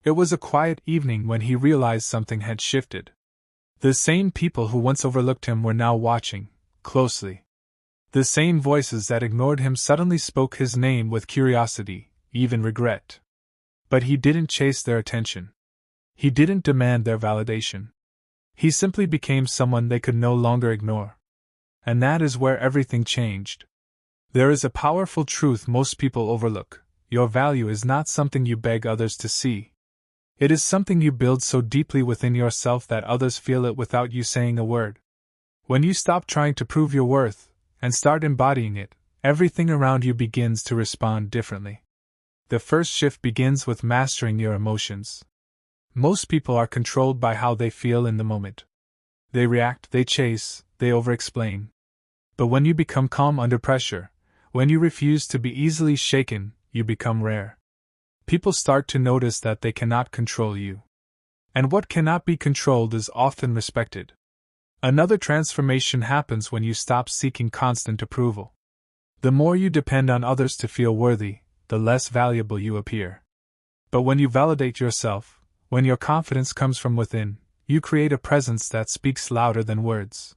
It was a quiet evening when he realized something had shifted. The same people who once overlooked him were now watching, closely. The same voices that ignored him suddenly spoke his name with curiosity, even regret. But he didn't chase their attention. He didn't demand their validation. He simply became someone they could no longer ignore. And that is where everything changed. There is a powerful truth most people overlook: your value is not something you beg others to see. It is something you build so deeply within yourself that others feel it without you saying a word. When you stop trying to prove your worth and start embodying it, everything around you begins to respond differently. The first shift begins with mastering your emotions. Most people are controlled by how they feel in the moment. They react, they chase, they overexplain. But when you become calm under pressure, when you refuse to be easily shaken, you become rare. People start to notice that they cannot control you. And what cannot be controlled is often respected. Another transformation happens when you stop seeking constant approval. The more you depend on others to feel worthy, the less valuable you appear. But when you validate yourself, when your confidence comes from within, you create a presence that speaks louder than words.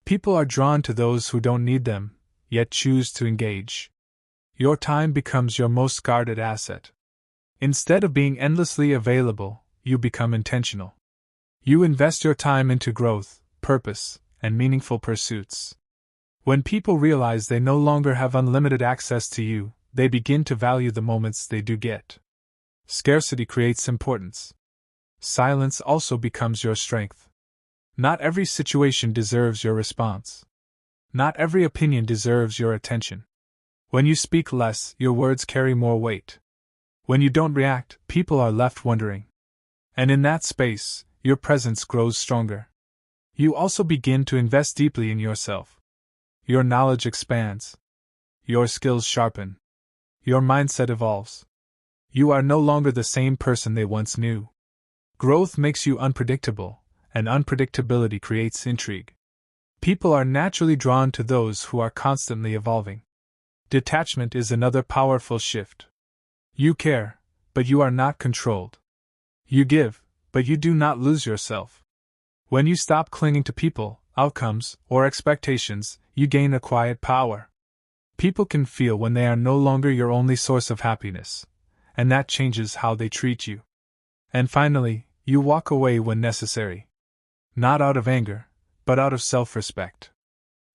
People are drawn to those who don't need them, yet choose to engage. Your time becomes your most guarded asset. Instead of being endlessly available, you become intentional. You invest your time into growth, purpose, and meaningful pursuits. When people realize they no longer have unlimited access to you, they begin to value the moments they do get. Scarcity creates importance. Silence also becomes your strength. Not every situation deserves your response. Not every opinion deserves your attention. When you speak less, your words carry more weight. When you don't react, people are left wondering. And in that space, your presence grows stronger. You also begin to invest deeply in yourself. Your knowledge expands. Your skills sharpen. Your mindset evolves. You are no longer the same person they once knew. Growth makes you unpredictable, and unpredictability creates intrigue. People are naturally drawn to those who are constantly evolving. Detachment is another powerful shift. You care, but you are not controlled. You give, but you do not lose yourself. When you stop clinging to people, outcomes, or expectations, you gain a quiet power. People can feel when they are no longer your only source of happiness, and that changes how they treat you. And finally, you walk away when necessary. Not out of anger, but out of self-respect.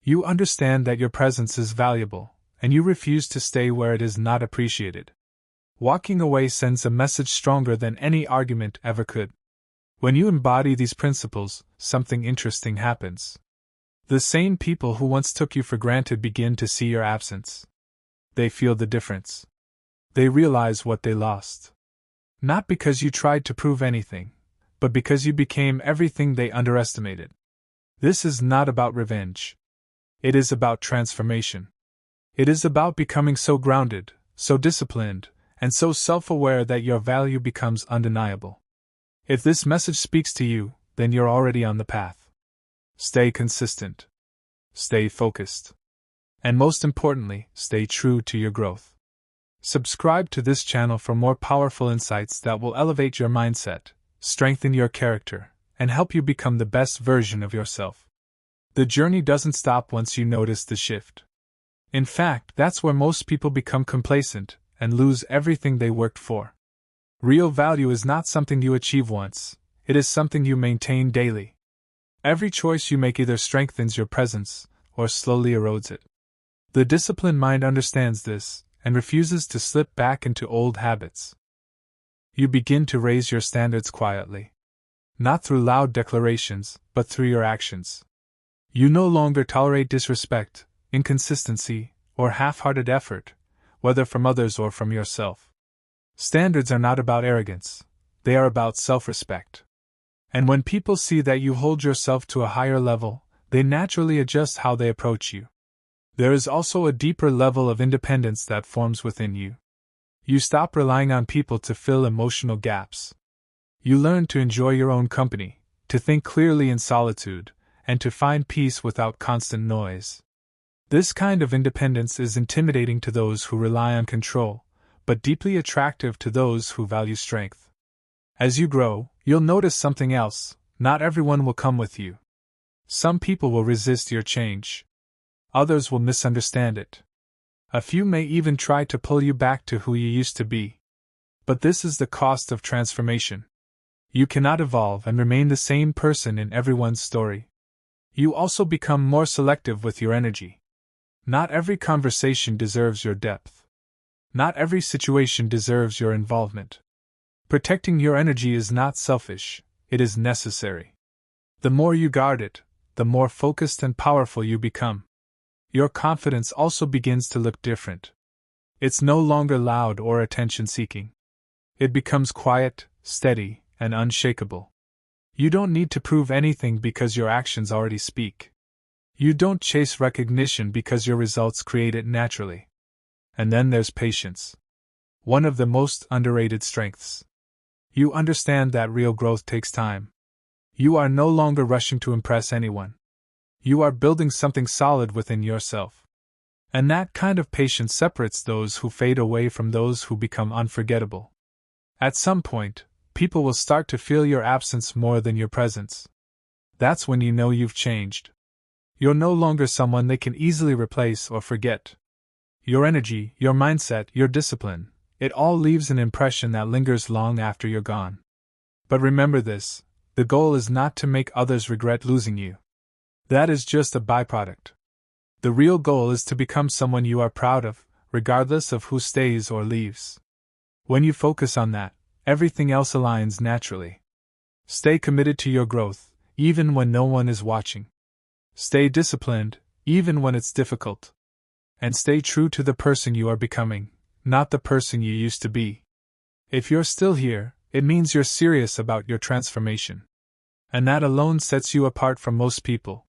You understand that your presence is valuable, and you refuse to stay where it is not appreciated. Walking away sends a message stronger than any argument ever could. When you embody these principles, something interesting happens. The same people who once took you for granted begin to see your absence. They feel the difference. They realize what they lost. Not because you tried to prove anything, but because you became everything they underestimated. This is not about revenge. It is about transformation. It is about becoming so grounded, so disciplined, and so self-aware that your value becomes undeniable. If this message speaks to you, then you're already on the path. Stay consistent. Stay focused. And most importantly, stay true to your growth. Subscribe to this channel for more powerful insights that will elevate your mindset, strengthen your character, and help you become the best version of yourself. The journey doesn't stop once you notice the shift. In fact, that's where most people become complacent and lose everything they worked for. Real value is not something you achieve once, it is something you maintain daily. Every choice you make either strengthens your presence or slowly erodes it. The disciplined mind understands this and refuses to slip back into old habits. You begin to raise your standards quietly. Not through loud declarations, but through your actions. You no longer tolerate disrespect, inconsistency, or half-hearted effort, whether from others or from yourself. Standards are not about arrogance, they are about self-respect. And when people see that you hold yourself to a higher level, they naturally adjust how they approach you. There is also a deeper level of independence that forms within you. You stop relying on people to fill emotional gaps. You learn to enjoy your own company, to think clearly in solitude, and to find peace without constant noise. This kind of independence is intimidating to those who rely on control, but deeply attractive to those who value strength. As you grow, you'll notice something else: not everyone will come with you. Some people will resist your change. Others will misunderstand it. A few may even try to pull you back to who you used to be. But this is the cost of transformation. You cannot evolve and remain the same person in everyone's story. You also become more selective with your energy. Not every conversation deserves your depth. Not every situation deserves your involvement. Protecting your energy is not selfish, it is necessary. The more you guard it, the more focused and powerful you become. Your confidence also begins to look different. It's no longer loud or attention-seeking. It becomes quiet, steady, and unshakable. You don't need to prove anything because your actions already speak. You don't chase recognition because your results create it naturally. And then there's patience. One of the most underrated strengths. You understand that real growth takes time. You are no longer rushing to impress anyone. You are building something solid within yourself. And that kind of patience separates those who fade away from those who become unforgettable. At some point, people will start to feel your absence more than your presence. That's when you know you've changed. You're no longer someone they can easily replace or forget. Your energy, your mindset, your discipline, it all leaves an impression that lingers long after you're gone. But remember this: the goal is not to make others regret losing you. That is just a byproduct. The real goal is to become someone you are proud of, regardless of who stays or leaves. When you focus on that, everything else aligns naturally. Stay committed to your growth, even when no one is watching. Stay disciplined, even when it's difficult. And stay true to the person you are becoming, not the person you used to be. If you're still here, it means you're serious about your transformation. And that alone sets you apart from most people.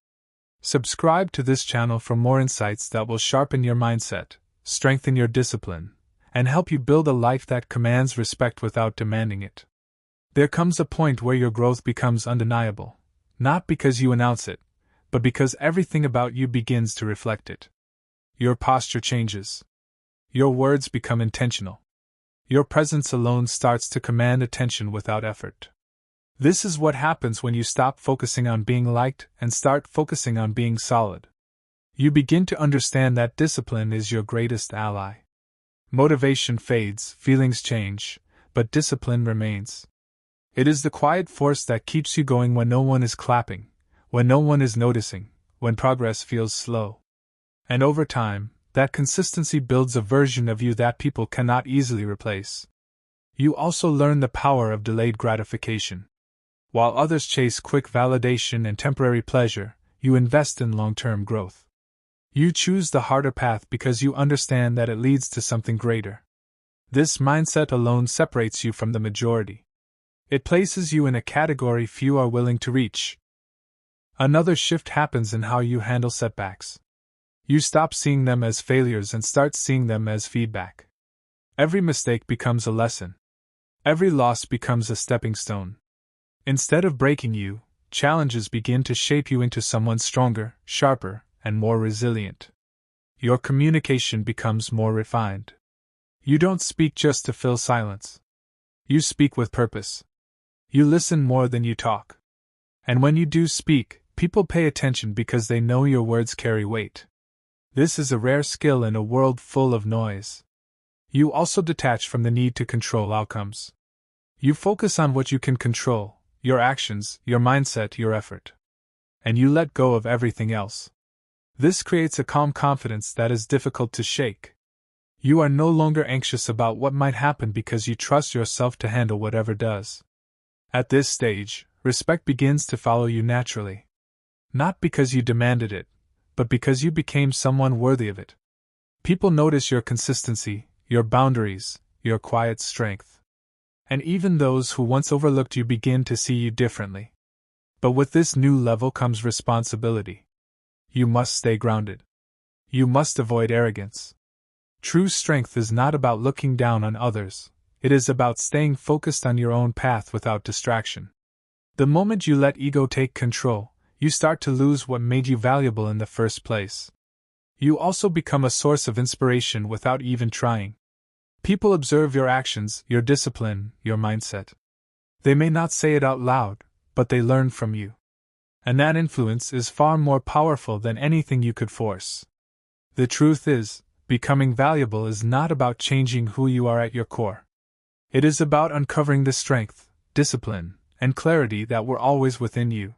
Subscribe to this channel for more insights that will sharpen your mindset, strengthen your discipline, and help you build a life that commands respect without demanding it. There comes a point where your growth becomes undeniable, not because you announce it, but because everything about you begins to reflect it. Your posture changes. Your words become intentional. Your presence alone starts to command attention without effort. This is what happens when you stop focusing on being liked and start focusing on being solid. You begin to understand that discipline is your greatest ally. Motivation fades, feelings change, but discipline remains. It is the quiet force that keeps you going when no one is clapping, when no one is noticing, when progress feels slow. And over time, that consistency builds a version of you that people cannot easily replace. You also learn the power of delayed gratification. While others chase quick validation and temporary pleasure, you invest in long-term growth. You choose the harder path because you understand that it leads to something greater. This mindset alone separates you from the majority. It places you in a category few are willing to reach. Another shift happens in how you handle setbacks. You stop seeing them as failures and start seeing them as feedback. Every mistake becomes a lesson. Every loss becomes a stepping stone. Instead of breaking you, challenges begin to shape you into someone stronger, sharper, and more resilient. Your communication becomes more refined. You don't speak just to fill silence. You speak with purpose. You listen more than you talk. And when you do speak, people pay attention because they know your words carry weight. This is a rare skill in a world full of noise. You also detach from the need to control outcomes. You focus on what you can control: your actions, your mindset, your effort. And you let go of everything else. This creates a calm confidence that is difficult to shake. You are no longer anxious about what might happen because you trust yourself to handle whatever does. At this stage, respect begins to follow you naturally. Not because you demanded it, but because you became someone worthy of it. People notice your consistency, your boundaries, your quiet strength. And even those who once overlooked you begin to see you differently. But with this new level comes responsibility. You must stay grounded. You must avoid arrogance. True strength is not about looking down on others, it is about staying focused on your own path without distraction. The moment you let ego take control, you start to lose what made you valuable in the first place. You also become a source of inspiration without even trying. People observe your actions, your discipline, your mindset. They may not say it out loud, but they learn from you. And that influence is far more powerful than anything you could force. The truth is, becoming valuable is not about changing who you are at your core. It is about uncovering the strength, discipline, and clarity that were always within you.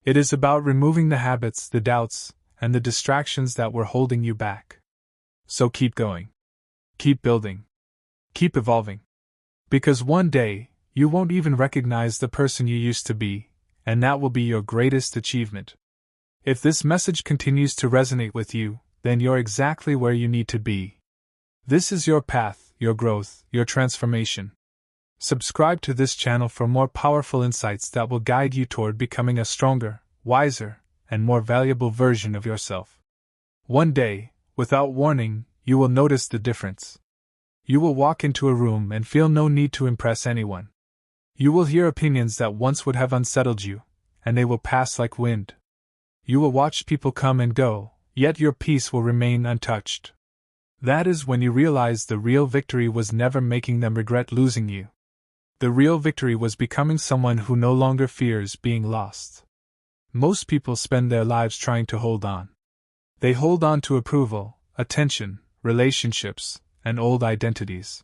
It is about removing the habits, the doubts, and the distractions that were holding you back. So keep going. Keep building. Keep evolving. Because one day, you won't even recognize the person you used to be, and that will be your greatest achievement. If this message continues to resonate with you, then you're exactly where you need to be. This is your path, your growth, your transformation. Subscribe to this channel for more powerful insights that will guide you toward becoming a stronger, wiser, and more valuable version of yourself. One day, without warning, you will notice the difference. You will walk into a room and feel no need to impress anyone. You will hear opinions that once would have unsettled you, and they will pass like wind. You will watch people come and go, yet your peace will remain untouched. That is when you realize the real victory was never making them regret losing you. The real victory was becoming someone who no longer fears being lost. Most people spend their lives trying to hold on. They hold on to approval, attention, relationships, and old identities.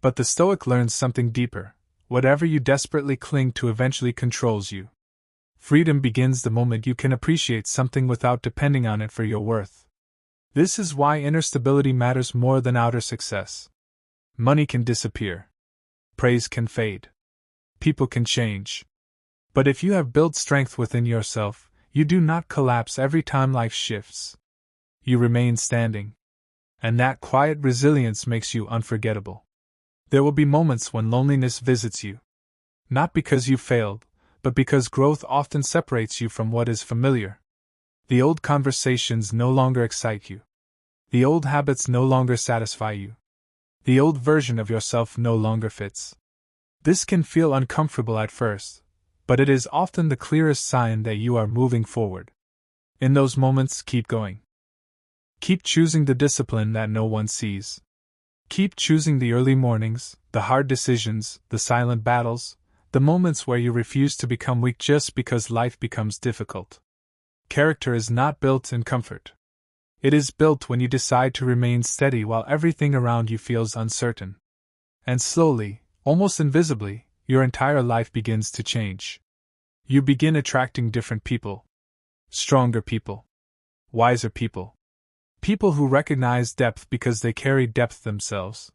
But the Stoic learns something deeper. Whatever you desperately cling to eventually controls you. Freedom begins the moment you can appreciate something without depending on it for your worth. This is why inner stability matters more than outer success. Money can disappear. Praise can fade. People can change. But if you have built strength within yourself, you do not collapse every time life shifts. You remain standing. And that quiet resilience makes you unforgettable. There will be moments when loneliness visits you. Not because you failed, but because growth often separates you from what is familiar. The old conversations no longer excite you. The old habits no longer satisfy you. The old version of yourself no longer fits. This can feel uncomfortable at first, but it is often the clearest sign that you are moving forward. In those moments, keep going. Keep choosing the discipline that no one sees. Keep choosing the early mornings, the hard decisions, the silent battles, the moments where you refuse to become weak just because life becomes difficult. Character is not built in comfort. It is built when you decide to remain steady while everything around you feels uncertain. And slowly, almost invisibly, your entire life begins to change. You begin attracting different people. Stronger people. Wiser people. People who recognize depth because they carry depth themselves.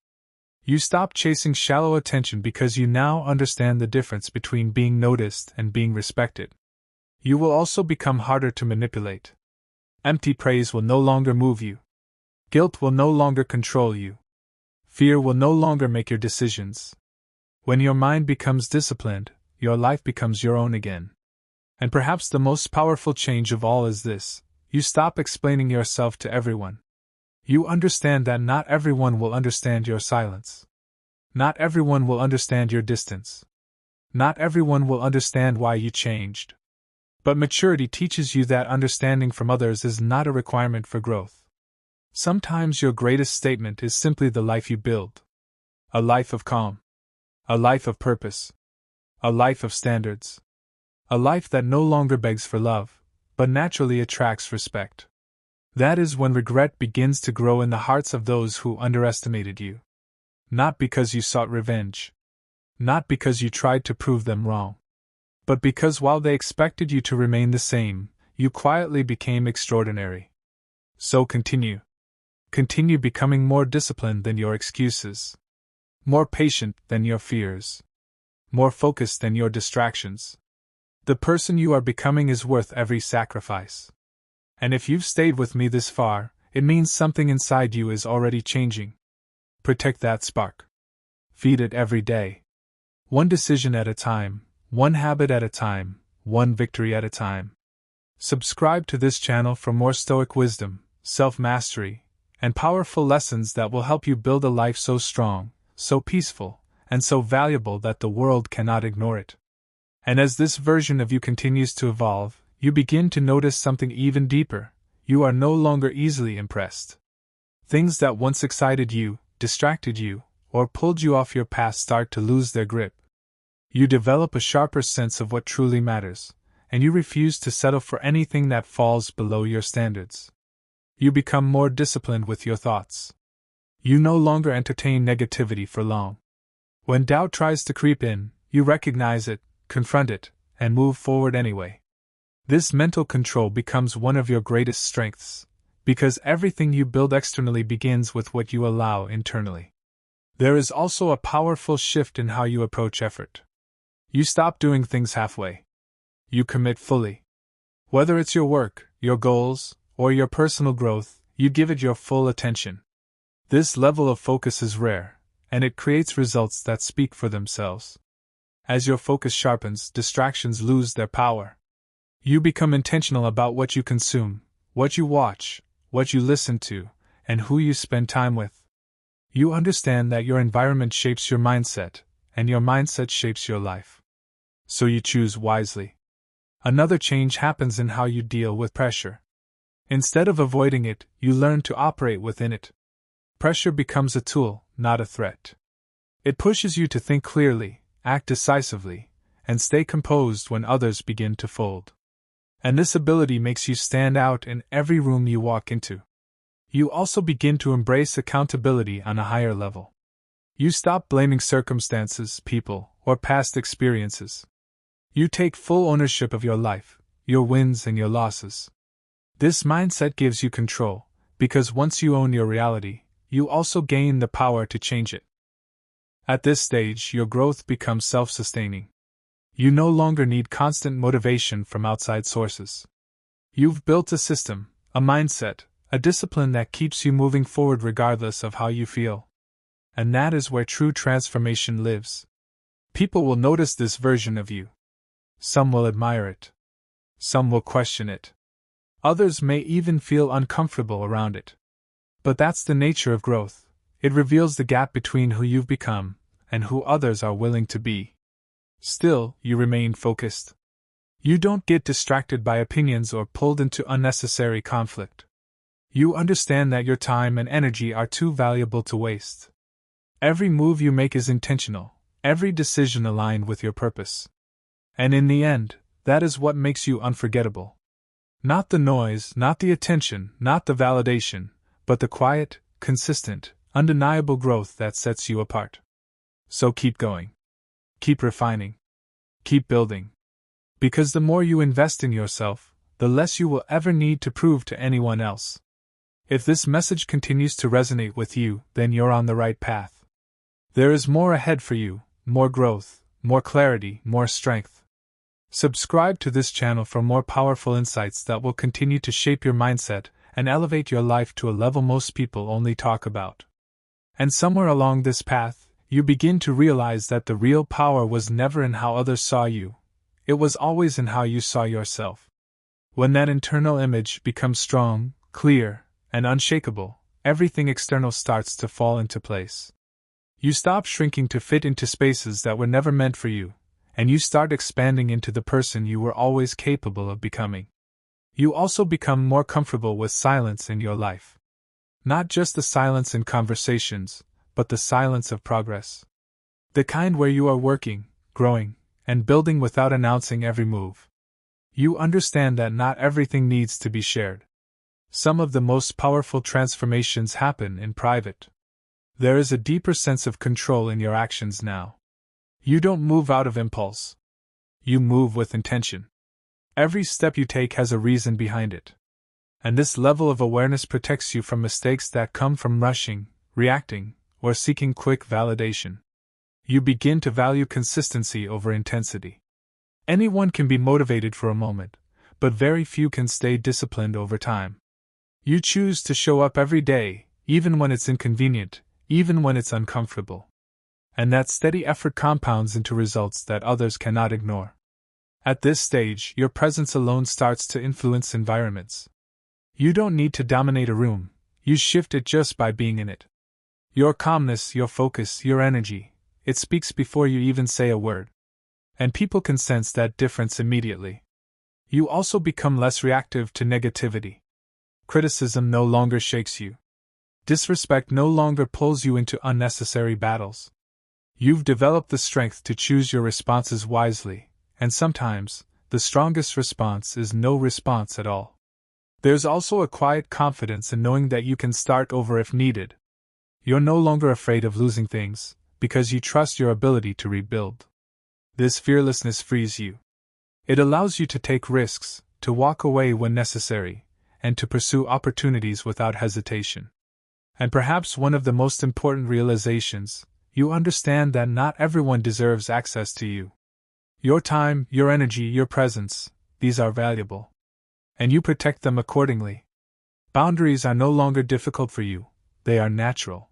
You stop chasing shallow attention because you now understand the difference between being noticed and being respected. You will also become harder to manipulate. Empty praise will no longer move you. Guilt will no longer control you. Fear will no longer make your decisions. When your mind becomes disciplined, your life becomes your own again. And perhaps the most powerful change of all is this: you stop explaining yourself to everyone. You understand that not everyone will understand your silence. Not everyone will understand your distance. Not everyone will understand why you changed. But maturity teaches you that understanding from others is not a requirement for growth. Sometimes your greatest statement is simply the life you build. A life of calm. A life of purpose. A life of standards. A life that no longer begs for love, but naturally attracts respect. That is when regret begins to grow in the hearts of those who underestimated you. Not because you sought revenge. Not because you tried to prove them wrong. But because while they expected you to remain the same, you quietly became extraordinary. So continue. Continue becoming more disciplined than your excuses. More patient than your fears. More focused than your distractions. The person you are becoming is worth every sacrifice. And if you've stayed with me this far, it means something inside you is already changing. Protect that spark. Feed it every day. One decision at a time, one habit at a time, one victory at a time. Subscribe to this channel for more Stoic wisdom, self-mastery, and powerful lessons that will help you build a life so strong, so peaceful, and so valuable that the world cannot ignore it. And as this version of you continues to evolve, you begin to notice something even deeper. You are no longer easily impressed. Things that once excited you, distracted you, or pulled you off your path start to lose their grip. You develop a sharper sense of what truly matters, and you refuse to settle for anything that falls below your standards. You become more disciplined with your thoughts. You no longer entertain negativity for long. When doubt tries to creep in, you recognize it, confront it, and move forward anyway. This mental control becomes one of your greatest strengths, because everything you build externally begins with what you allow internally. There is also a powerful shift in how you approach effort. You stop doing things halfway. You commit fully. Whether it's your work, your goals, or your personal growth, you give it your full attention. This level of focus is rare, and it creates results that speak for themselves. As your focus sharpens, distractions lose their power. You become intentional about what you consume, what you watch, what you listen to, and who you spend time with. You understand that your environment shapes your mindset, and your mindset shapes your life. So you choose wisely. Another change happens in how you deal with pressure. Instead of avoiding it, you learn to operate within it. Pressure becomes a tool, not a threat. It pushes you to think clearly, act decisively, and stay composed when others begin to fold. And this ability makes you stand out in every room you walk into. You also begin to embrace accountability on a higher level. You stop blaming circumstances, people, or past experiences. You take full ownership of your life, your wins and your losses. This mindset gives you control, because once you own your reality, you also gain the power to change it. At this stage, your growth becomes self-sustaining. You no longer need constant motivation from outside sources. You've built a system, a mindset, a discipline that keeps you moving forward regardless of how you feel. And that is where true transformation lives. People will notice this version of you. Some will admire it. Some will question it. Others may even feel uncomfortable around it. But that's the nature of growth. It reveals the gap between who you've become and who others are willing to be. Still, you remain focused. You don't get distracted by opinions or pulled into unnecessary conflict. You understand that your time and energy are too valuable to waste. Every move you make is intentional, every decision aligned with your purpose. And in the end, that is what makes you unforgettable. Not the noise, not the attention, not the validation, but the quiet, consistent, undeniable growth that sets you apart. So keep going. Keep refining. Keep building. Because the more you invest in yourself, the less you will ever need to prove to anyone else. If this message continues to resonate with you, then you're on the right path. There is more ahead for you, more growth, more clarity, more strength. Subscribe to this channel for more powerful insights that will continue to shape your mindset and elevate your life to a level most people only talk about. And somewhere along this path, you begin to realize that the real power was never in how others saw you. It was always in how you saw yourself. When that internal image becomes strong, clear, and unshakable, everything external starts to fall into place. You stop shrinking to fit into spaces that were never meant for you, and you start expanding into the person you were always capable of becoming. You also become more comfortable with silence in your life. Not just the silence in conversations, but the silence of progress. The kind where you are working, growing, and building without announcing every move. You understand that not everything needs to be shared. Some of the most powerful transformations happen in private. There is a deeper sense of control in your actions now. You don't move out of impulse. You move with intention. Every step you take has a reason behind it. And this level of awareness protects you from mistakes that come from rushing, reacting, or seeking quick validation. You begin to value consistency over intensity. Anyone can be motivated for a moment, but very few can stay disciplined over time. You choose to show up every day, even when it's inconvenient, even when it's uncomfortable. And that steady effort compounds into results that others cannot ignore. At this stage, your presence alone starts to influence environments. You don't need to dominate a room, you shift it just by being in it. Your calmness, your focus, your energy, it speaks before you even say a word. And people can sense that difference immediately. You also become less reactive to negativity. Criticism no longer shakes you. Disrespect no longer pulls you into unnecessary battles. You've developed the strength to choose your responses wisely, and sometimes, the strongest response is no response at all. There's also a quiet confidence in knowing that you can start over if needed. You're no longer afraid of losing things, because you trust your ability to rebuild. This fearlessness frees you. It allows you to take risks, to walk away when necessary, and to pursue opportunities without hesitation. And perhaps one of the most important realizations, you understand that not everyone deserves access to you. Your time, your energy, your presence, these are valuable. And you protect them accordingly. Boundaries are no longer difficult for you, they are natural.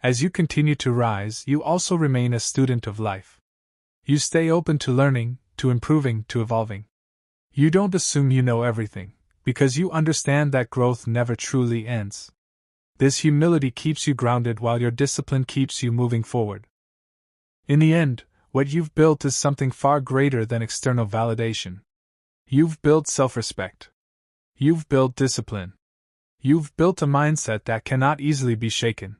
As you continue to rise, you also remain a student of life. You stay open to learning, to improving, to evolving. You don't assume you know everything, because you understand that growth never truly ends. This humility keeps you grounded while your discipline keeps you moving forward. In the end, what you've built is something far greater than external validation. You've built self-respect. You've built discipline. You've built a mindset that cannot easily be shaken.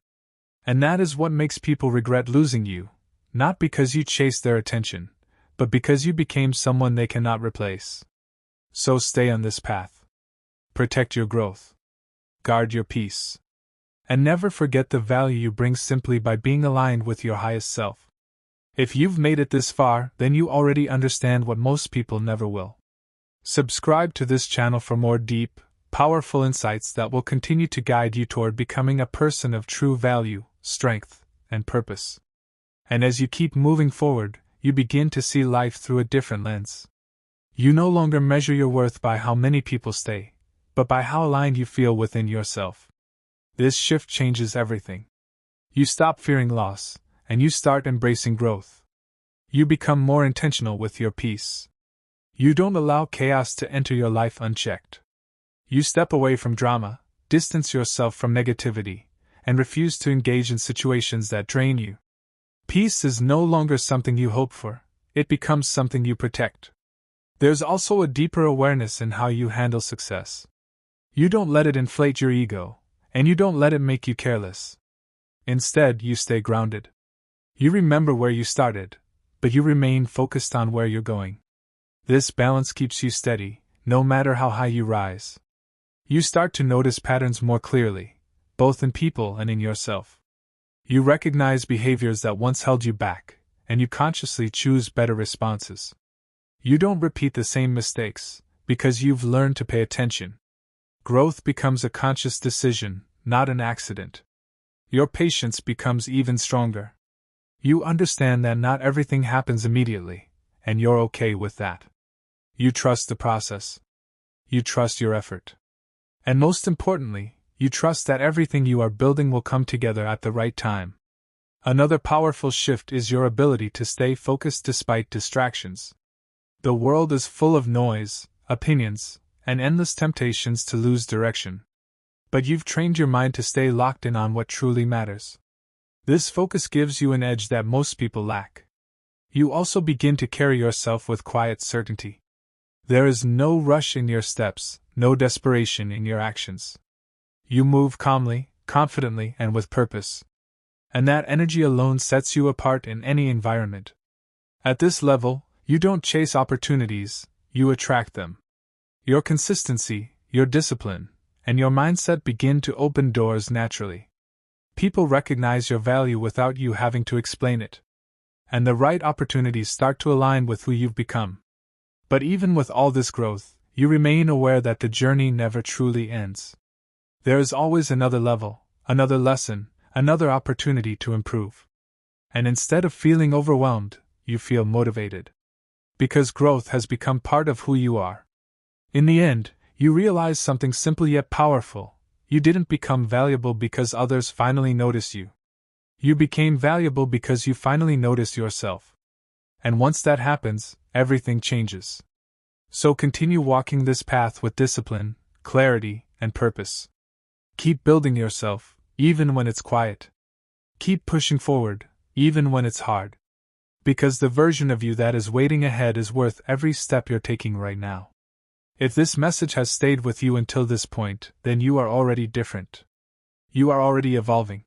And that is what makes people regret losing you, not because you chased their attention, but because you became someone they cannot replace. So stay on this path. Protect your growth. Guard your peace. And never forget the value you bring simply by being aligned with your highest self. If you've made it this far, then you already understand what most people never will. Subscribe to this channel for more deep, powerful insights that will continue to guide you toward becoming a person of true value, strength, and purpose. And as you keep moving forward, you begin to see life through a different lens. You no longer measure your worth by how many people stay, but by how aligned you feel within yourself. This shift changes everything. You stop fearing loss, and you start embracing growth. You become more intentional with your peace. You don't allow chaos to enter your life unchecked. You step away from drama, distance yourself from negativity, and refuse to engage in situations that drain you. Peace is no longer something you hope for, it becomes something you protect. There's also a deeper awareness in how you handle success. You don't let it inflate your ego, and you don't let it make you careless. Instead, you stay grounded. You remember where you started, but you remain focused on where you're going. This balance keeps you steady, no matter how high you rise. You start to notice patterns more clearly, both in people and in yourself. You recognize behaviors that once held you back, and you consciously choose better responses. You don't repeat the same mistakes, because you've learned to pay attention. Growth becomes a conscious decision, not an accident. Your patience becomes even stronger. You understand that not everything happens immediately, and you're okay with that. You trust the process. You trust your effort. And most importantly, you trust that everything you are building will come together at the right time. Another powerful shift is your ability to stay focused despite distractions. The world is full of noise, opinions, and endless temptations to lose direction. But you've trained your mind to stay locked in on what truly matters. This focus gives you an edge that most people lack. You also begin to carry yourself with quiet certainty. There is no rush in your steps, no desperation in your actions. You move calmly, confidently, and with purpose. And that energy alone sets you apart in any environment. At this level, you don't chase opportunities, you attract them. Your consistency, your discipline, and your mindset begin to open doors naturally. People recognize your value without you having to explain it. And the right opportunities start to align with who you've become. But even with all this growth, you remain aware that the journey never truly ends. There is always another level, another lesson, another opportunity to improve. And instead of feeling overwhelmed, you feel motivated. Because growth has become part of who you are. In the end, you realize something simple yet powerful. You didn't become valuable because others finally noticed you. You became valuable because you finally noticed yourself. And once that happens, everything changes. So continue walking this path with discipline, clarity, and purpose. Keep building yourself, even when it's quiet. Keep pushing forward, even when it's hard. Because the version of you that is waiting ahead is worth every step you're taking right now. If this message has stayed with you until this point, then you are already different. You are already evolving.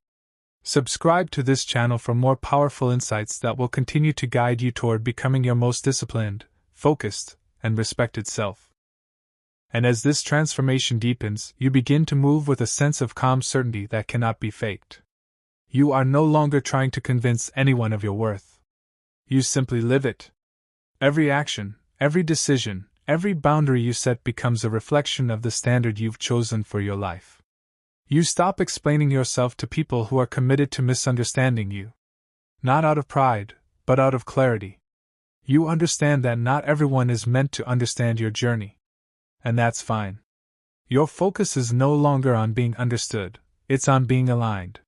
Subscribe to this channel for more powerful insights that will continue to guide you toward becoming your most disciplined, focused, and respected self. And as this transformation deepens, you begin to move with a sense of calm certainty that cannot be faked. You are no longer trying to convince anyone of your worth. You simply live it. Every action, every decision, every boundary you set becomes a reflection of the standard you've chosen for your life. You stop explaining yourself to people who are committed to misunderstanding you. Not out of pride, but out of clarity. You understand that not everyone is meant to understand your journey. And that's fine. Your focus is no longer on being understood, it's on being aligned.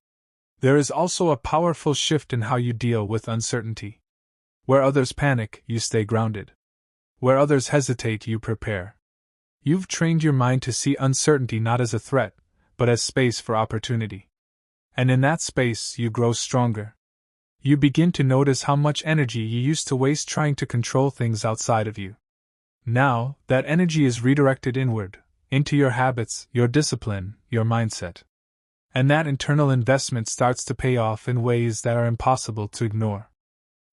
There is also a powerful shift in how you deal with uncertainty. Where others panic, you stay grounded. Where others hesitate, you prepare. You've trained your mind to see uncertainty not as a threat, but as space for opportunity. And in that space, you grow stronger. You begin to notice how much energy you used to waste trying to control things outside of you. Now, that energy is redirected inward, into your habits, your discipline, your mindset. And that internal investment starts to pay off in ways that are impossible to ignore.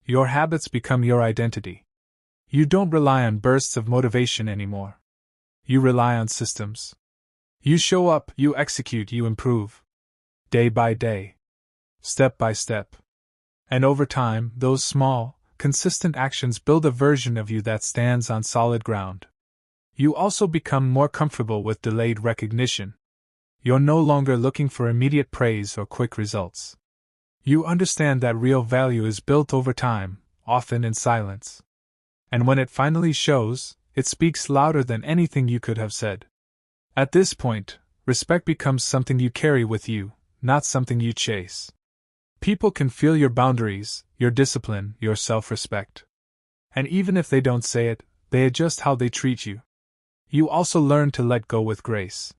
Your habits become your identity. You don't rely on bursts of motivation anymore. You rely on systems. You show up, you execute, you improve. Day by day. Step by step. And over time, those small, consistent actions build a version of you that stands on solid ground. You also become more comfortable with delayed recognition. You're no longer looking for immediate praise or quick results. You understand that real value is built over time, often in silence. And when it finally shows, it speaks louder than anything you could have said. At this point, respect becomes something you carry with you, not something you chase. People can feel your boundaries, your discipline, your self-respect. And even if they don't say it, they adjust how they treat you. You also learn to let go with grace.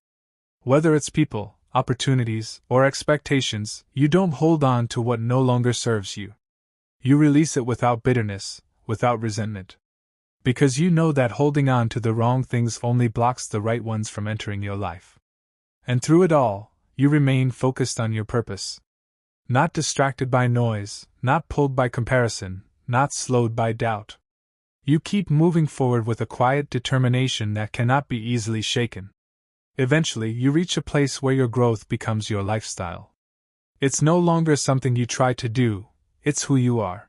Whether it's people, opportunities, or expectations, you don't hold on to what no longer serves you. You release it without bitterness, without resentment. Because you know that holding on to the wrong things only blocks the right ones from entering your life. And through it all, you remain focused on your purpose. Not distracted by noise, not pulled by comparison, not slowed by doubt. You keep moving forward with a quiet determination that cannot be easily shaken. Eventually, you reach a place where your growth becomes your lifestyle. It's no longer something you try to do, it's who you are.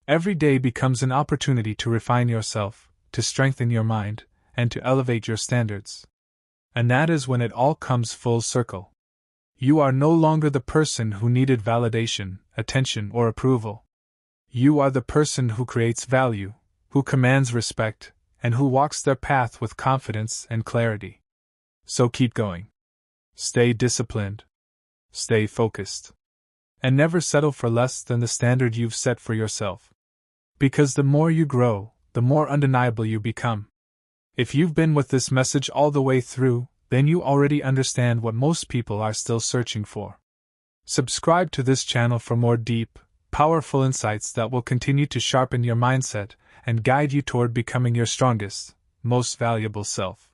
Every day becomes an opportunity to refine yourself, to strengthen your mind, and to elevate your standards. And that is when it all comes full circle. You are no longer the person who needed validation, attention, or approval. You are the person who creates value, who commands respect, and who walks their path with confidence and clarity. So keep going. Stay disciplined. Stay focused. And never settle for less than the standard you've set for yourself. Because the more you grow, the more undeniable you become. If you've been with this message all the way through, then you already understand what most people are still searching for. Subscribe to this channel for more deep, powerful insights that will continue to sharpen your mindset and guide you toward becoming your strongest, most valuable self.